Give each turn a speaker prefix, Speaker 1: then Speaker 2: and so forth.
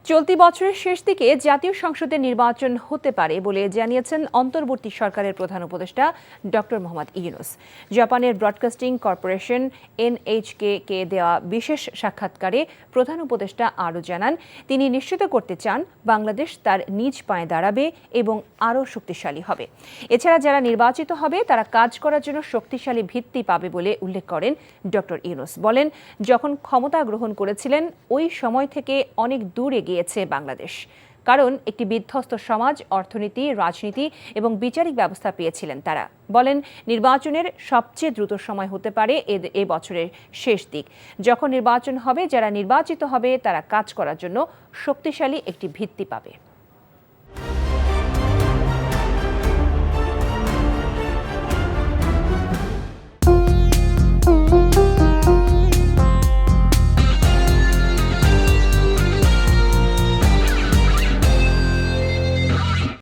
Speaker 1: চলতি বছরের শেষ দিকে জাতীয় সংসদের নির্বাচন হতে পারে বলে জানিয়েছেন অন্তর্বর্তী সরকারের প্রধান উপদেষ্টা ডক্টর মোহাম্মদ ইউনূস। জাপানের ব্রডকাস্টিং কর্পোরেশন NHK-কে দেওয়া বিশেষ সাক্ষাৎকারে প্রধান উপদেষ্টা আরও জানান, তিনি নিশ্চিত করতে চান বাংলাদেশ তার নিজ পায়ে দাঁড়াবে এবং আরও শক্তিশালী হবে। এছাড়া যারা নির্বাচিত হবে তারা কাজ করার জন্য শক্তিশালী ভিত্তি পাবে বলে উল্লেখ করেন ডক্টর ইউনূস। বলেন, যখন ক্ষমতা গ্রহণ করেছিলেন ওই সময় থেকে অনেক দূর এগিয়েছে বাংলাদেশ, কারণ একটি বিধ্বস্ত সমাজ, অর্থনীতি, রাজনীতি এবং বিচারিক ব্যবস্থা পেয়েছিলেন তারা। বলেন, নির্বাচনের সবচেয়ে দ্রুত সময় হতে পারে এ বছরের শেষ দিক। যখন নির্বাচন হবে, যারা নির্বাচিত হবে তারা কাজ করার জন্য শক্তিশালী একটি ভিত্তি পাবে।